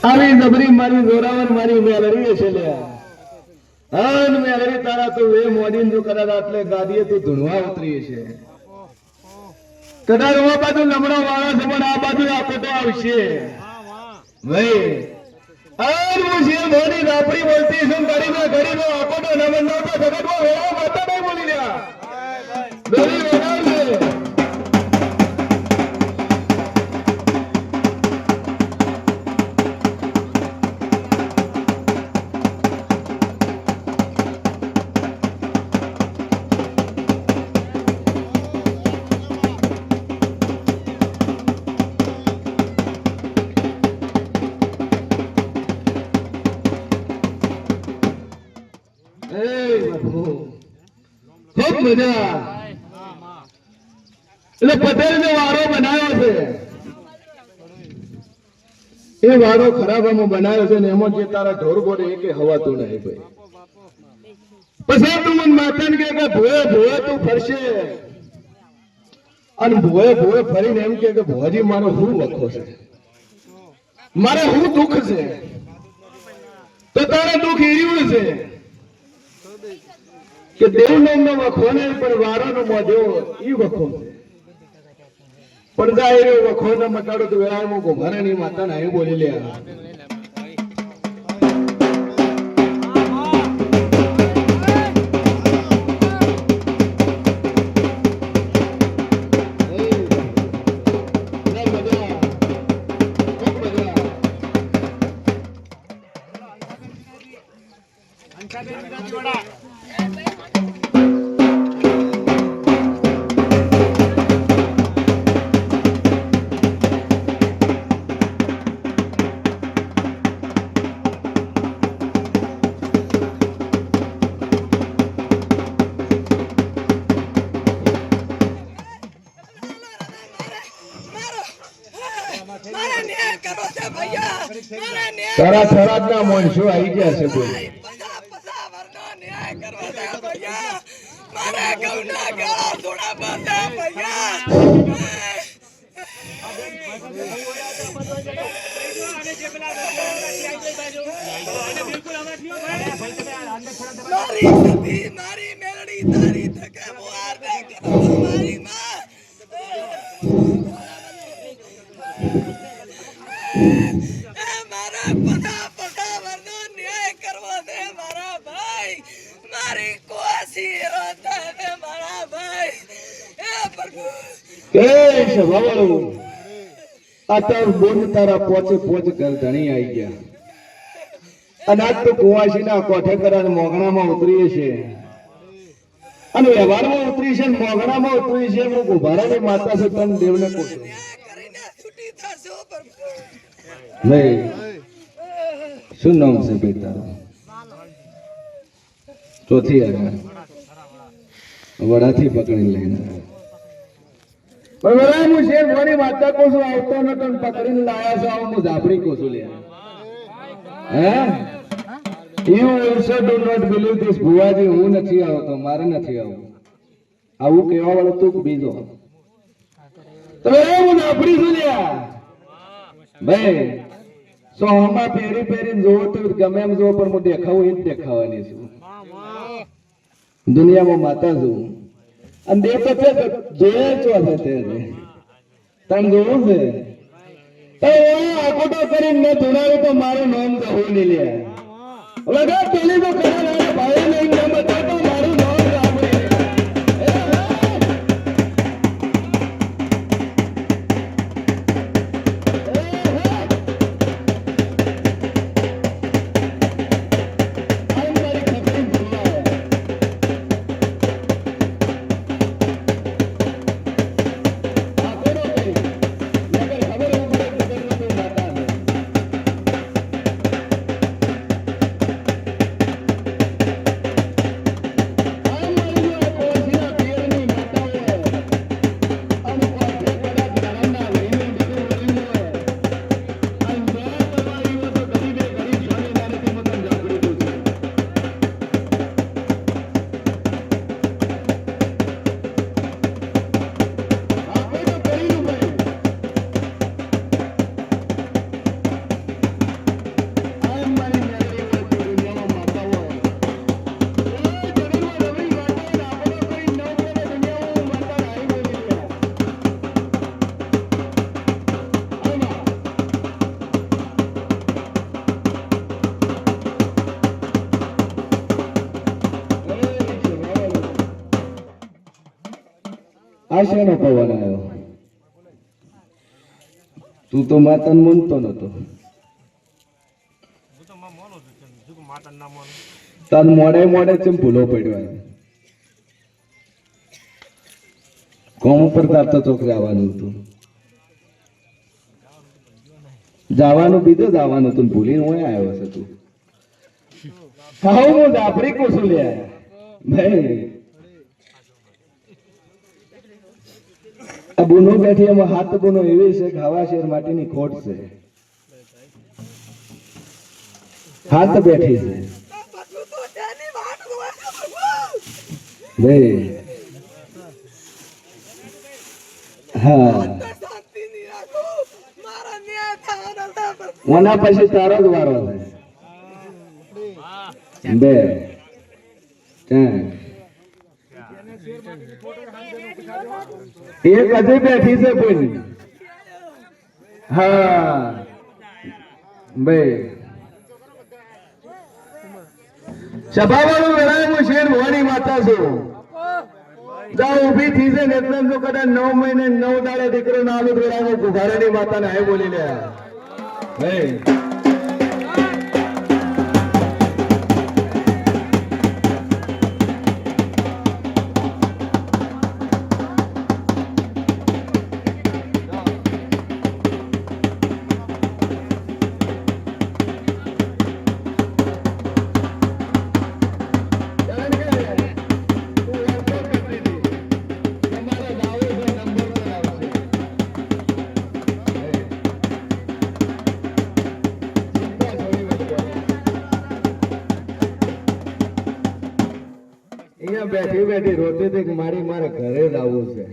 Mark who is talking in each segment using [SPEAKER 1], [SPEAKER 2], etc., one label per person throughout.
[SPEAKER 1] આવી જબરી મારી જોરાવર મારી મેલરી છે લે અન મેલરી તારા તો એ મોડીન જો કરા એટલે ગાદીએ તું ધૂણવા ઉતરી છે કદાચ આ બાજુ લમણો વાળો છે પણ આ બાજુ આખો તો આવશે ભાઈ અન મુજે મોડી રાપડી બોલતી છું ગરીનો આખો તો નમન નો તો જગતમાં વેળા માતા નહીં બોલી લ્યા ગરી વેળા છે એટલે પટેલ ને વારો બનાવ્યો છે એ વારો ખરાબામાં બનાવ્યો છે ને એમાં જે તારા ઢોર ગોળે એ કે હવાતું નહીં ભાઈ પછી તું મને માતાને કે ભોએ ભોએ તું ફરશે અને ભોએ ભોએ ફરીને એમ કે ભોજી મારો શું વખો છે મારે શું દુઃખ છે તો તારે દુઃખ એર્યું છે કે દેવ નો વખો નહીં પણ વારો નો મોજો એ વખો છે પણ જાય વખો ને મટાડો તો વેળામાં ઘુમારાની માતા ને અહીં બોલી લે તારા થરાદ ના માણસો આવી ગયા છે બોલ મારી મેલડી તારી થકે બોર ને કરો મારી માં મારા પટા પટા વરનો ન્યાય કરવો દે મારા ભાઈ મારી કોસી રોતા દે મારા ભાઈ એ પ્રભુ કે સવાળો આતર બોન તારા પોચે પોચ કર ધણી આવી ગયા અનાજ તો કુવાસી ના કોઠે કરા મોગણામાં ઉતરીએ છે અને વ્યવહારમાં ઉતરી છે મોગણામાં ઉતરી છે હું ગુભારાની માતા છે તન દેવને કોશો કરીને છૂટી થશો પ્રભુ નહીં શું નામ છે ભાઈ તારું ચોથી આવ્યા વડાથી પકડી લઈને પણ હું શેર ભણી માતા કોશું આવતો નતો પકડીને લાયા છો આવું હું ઝાપડી કોશું લે હે You also do not believe this ભુવાજી હું નથી આવતો મારે નથી આવવું આવું કહેવા વાળો તું બીજો તો હું ઝાપડી છું લ્યા ભાઈ સોમાં પેરી પેરી જોવો તો ગમે એમ જોવો પણ હું દેખાવું એ જ દેખાવાની છું દુનિયામાં માતા છું અને દેખો છે જોયા છો હશે તે તને જોવું છે તો આકોટો કરીને મેં ધોડાવ્યું તો મારું નામ જવું નહીં લે લગા પેલી તો કરા ભાઈ નહીં નામ હતા તો મારું નામ
[SPEAKER 2] આ શેનો પવન આવ્યો? તું તો માતાને માનતો નતો. તાર મોડે મોડે ચેમ ભૂલો પડ્યો? કોમ ઉપર તાર તો ચોક જવાનું હતું. જવાનું બીજો જવાનું તું ભૂલીને હું આવ્યો છે તું. ખાવ હું ડાફરી કોશું લે ભાઈ. આ બુનો બેઠી એમાં હાથ બુનો એવી છે ખાવા શેર માટેની ખોટ છે. હાથ બેઠી છે ભાઈ. હા ઓના પછી તારો જ વારો છે. બે એક હજી બેઠી છે કોઈ. હા ભાઈ સભાવાળું વેળાએ હું શેર ભવાની માતા છું. જા ઉભી થઈ છે ને એટલે તો કદાચ 9 મહિને 9 દાડે દીકરો ના આલુ વેળાએ ગુભારાની માતાને હે બોલી લે ભાઈ. બેઠી બેઠી રોતી હતી કે મારે ઘરે જ આવવું છે.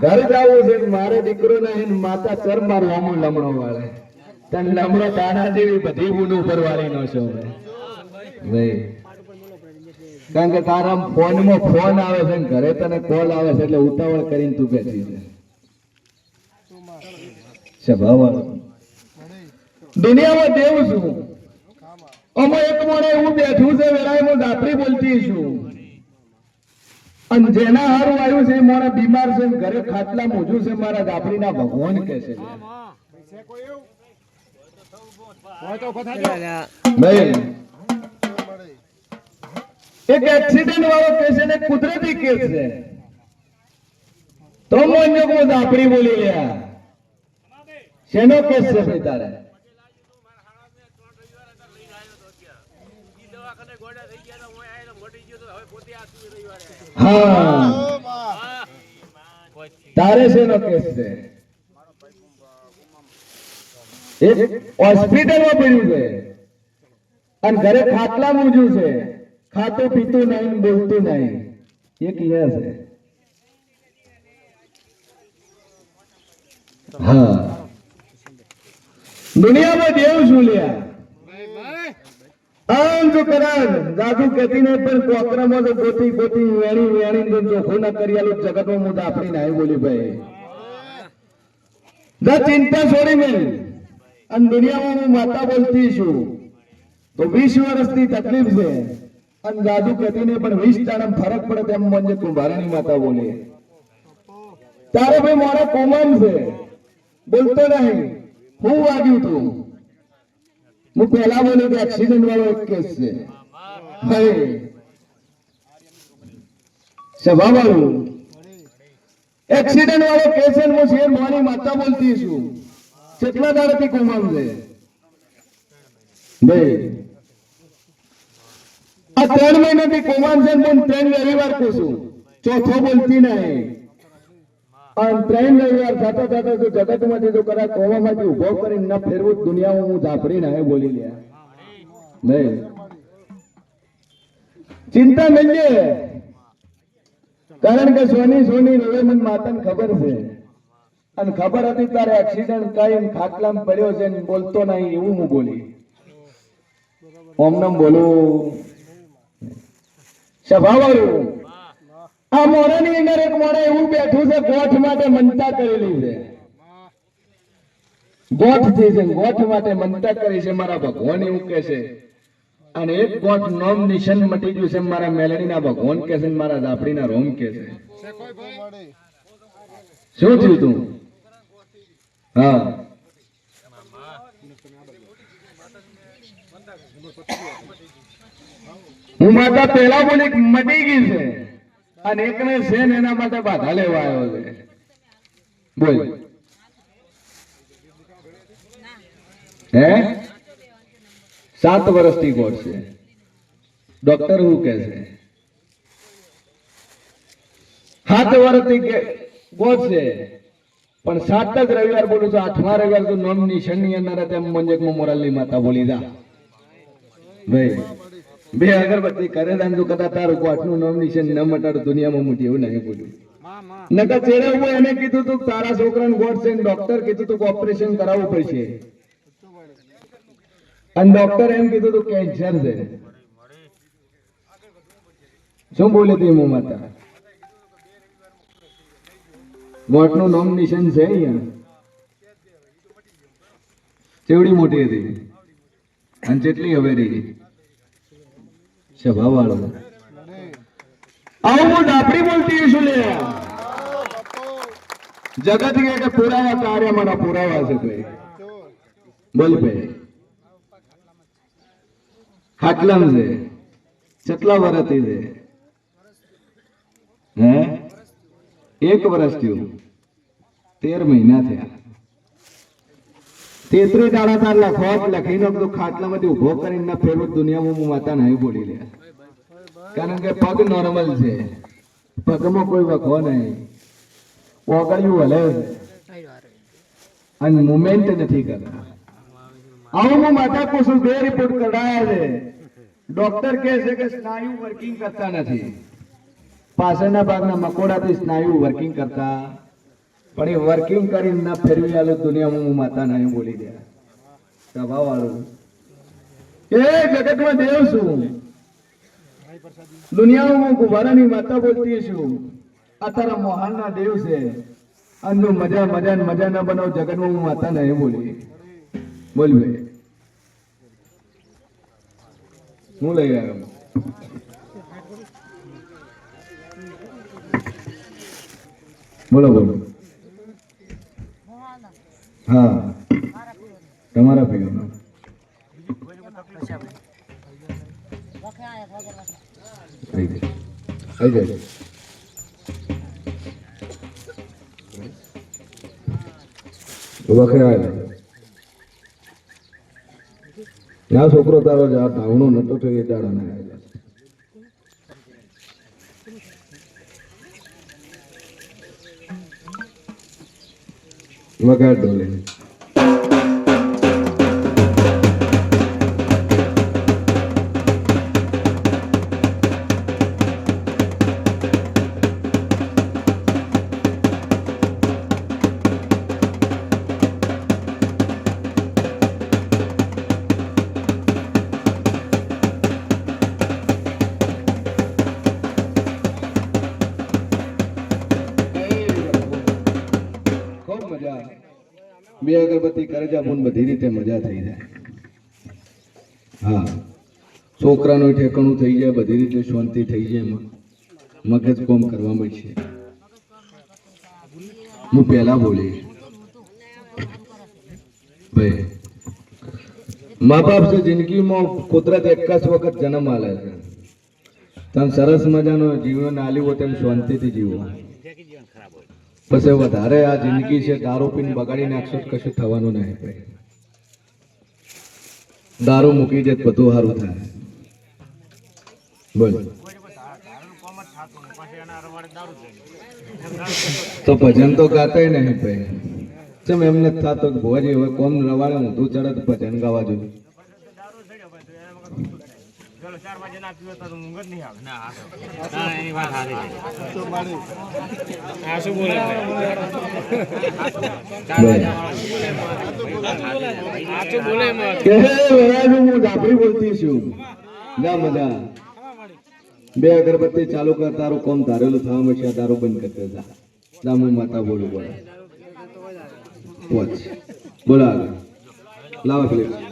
[SPEAKER 2] ઘર જ આવવું છે. મારે દીકરો ને માતા ચર માર લાંબો લમણો વાળે તને લમણો તારા જેવી બધી ઊંડ ઉપર વાળી નો છો ભાઈ. કારણ કે તારા ફોનમાં ફોન આવે છે ઘરે તને કોલ આવે છે એટલે ઉતાવળ કરીને તું બેઠી છે. દુનિયામાં દેવ છું. આમાં એક મોડે એવું બેઠું છે વેળાએ હું ડાફરી બોલતી છું. અને જેના હારું આવ્યું છે એ મોડા બીમાર છે ઘરે ખાટલા મોજું છે. મારા ડાફરીના ભગવાન કે છે ભાઈ. એક એક્સિડન્ટ વાળો કેસ છે ને કુદરતી કેસ છે તો મોન્યો હું ડાફરી બોલી ગયા. શેનો કેસ છે ભાઈ તારે? હા તારે શેનો કેસ છે? એક હોસ્પિટલમાં પડ્યું છે અને ઘરે ખાટલા મૂજ્યું છે. ખાતું પીતું નહીં બોલતું નહીં. એક લે છે. હા દુનિયામાં દેવ શું લ્યા? આમ જો કરાર જાદુ કેતી ને પણ કોકરામાં તો ગોતી ગોતી વેણી વેણી તો જોખો ના કરી આલું જગતમાં હું ડાફરી નાય બોલી ભાઈ. જા ચિંતા છોડી મેં અને દુનિયામાં હું માતા બોલતી છું તો 20 વર્ષની તકલીફ છે અને જાદુ કેતી ને પણ 20 ટાણા ફરક પડે તેમ મને કુંભારાની માતા બોલે. તારે ભાઈ મારા કોમન છે બોલતો નહીં. હું વાગ્યું તું હું પહેલા બોલ્યો કે એક્સિડન્ટ વાળો એક કેસ છે ભાઈ. સભા વાળું એક્સિડન્ટ વાળો કેસ છે. હું શેર મોની માતા બોલતી છું. કેટલા દાડાથી કોમન છે ભાઈ? આ 3 મહિનાથી કોમન છે પણ 3 રવિવાર કહું છું. ચોથો બોલતી નહીં. અને 3 રવિવાર થતા થતા તો જગતમાંથી તો કદાચ કોવામાંથી ઉભો કરીને ના ફેરવું દુનિયામાં હું ઝાપડી ના બોલી લે નહીં. ચિંતા નહીં કારણ કે સોની રવે મને માતાને ખબર છે અને ખબર હતી તારે એક્સિડન્ટ કઈ ખાટલામાં પડ્યો છે ને બોલતો નહીં એવું હું બોલી. ઓમનમ બોલું સભાવાળું. આ મોડાની અંદર એક મોડા એવું બેઠું છે ગોઠ માટે મનતા કરેલી છે. ગોઠ થઈ છે ગોઠ માટે મનતા કરી છે. મારા ભગવાન એવું કહે છે અને એક ગોઠ નોમ નિશાન મટી ગયું છે મારા મેલડીના ભગવાન કે છે ને મારા ઝાપડીના રોમ કે છે શું થયું તું હા હું માતા પહેલા બોલી મટી ગઈ છે અને એકને છે ને એના માટે બાધા લેવા આવ્યો છે બોલ હે 7 વર્ષથી ગોળ છે ડોક્ટર શું કહે છે 7 વર્ષથી ગોળ છે પણ 7 જ રવિવાર બોલું છું 8મા રવિવાર તો નોમ નિશાની અંદર તેમ મંજકમાં મોરાલની માતા બોલી જા ભાઈ બે અગરબત્તી કરે દાન તો કદાચ તારું કોટનું નામ નિશાન ન મટાડું દુનિયામાં મોટી એવું નહીં બોલ્યું નકર ચેડે હું એને કીધું તું તારા છોકરાને ગોળ છે ડોક્ટર કીધું તું ઓપરેશન કરાવવું પડશે અને ડોક્ટર એમ કીધું તું કેન્સર છે શું બોલે તી મો માતા ગોળનું નામ નિશાન છે અહીંયા ચેવડી મોટી હતી અને જેટલી હવે રહી સભા વાળો આવું ડાપડી બોલતી શું લે જગત કે પુરાવા કાર્ય મારા પુરાવા છે ભાઈ બોલ ભાઈ ખાટલામ છે કેટલા વર્ષથી છે હે 1 વર્ષ થયું 13 મહિના થયા 33 દાડા તાર લખવા લખી નાખતો ખાટલામાંથી ઉભો કરીને ફેરવું દુનિયામાં હું માતા નહીં બોલી લે કારણ કે પગ નોર્મલ છે પગમાં કોઈ વખો નહીં ઓગળ્યું હલે અને મુવમેન્ટ નથી કરતા આવું હું માતા પૂછું 2 રિપોર્ટ કઢાયા છે ડોક્ટર કહે છે કે સ્નાયુ વર્કિંગ કરતા નથી પાછળના ભાગના મકોડાથી સ્નાયુ વર્કિંગ કરતા પણ એ વર્કિંગ કરીને ના ફેરવી આલો દુનિયામાં હું માતા નહીં બોલી દે સભા વાળું એ જગતમાં દેવ છું દુનિયામાં હું કુંભારાની માતા બોલતી છું આ તારા મોહાલના દેવ છે અન્નું મજા મજા ને મજા ના બનાવ જગતમાં હું માતા નહીં બોલી બોલ ભાઈ હું લઈ આવ્યો બોલો બોલો હા તમારા પીવાનું આવી જાય વખરે ના છોકરો તારો જ આ ધાવણો નતો થયો એ દાડા ને વગાડ ડોલે બે અગરબત્તી કરે છે આપણને બધી રીતે મજા થઈ જાય હા છોકરાનું ઠેકાણું થઈ જાય બધી રીતે શાંતિ થઈ જાય એમાં મગજ કોમ કરવા મળશે હું પહેલા બોલી ભાઈ મા બાપ છે જિંદગીમાં કુદરત એક જ વખત જન્મ આલે છે તમે સરસ મજાનો જીવન આલ્યું હોય તેમ શાંતિથી જીવો પછી વધારે આ જિંદગી છે દારૂ પીને બગાડી નાખશો કશું થવાનું નહીં ભાઈ દારૂ મૂકી દે બધું સારું થાય બોલ તો ભજન તો ગાતા નહીં ભાઈ ચમ એમને થતો ભોજી હવે કોમ રવાડે ઊંધું ચડે તો ભજન ગાવા જોઈએ બોલતી છું જા મજા બે અગરબત્તી ચાલુ કર તારું કોમ ધારેલું થવા મળશે તારું બંધ કરતે જા હું માતા બોલું બોલા બોલા લાવો ફિલિપ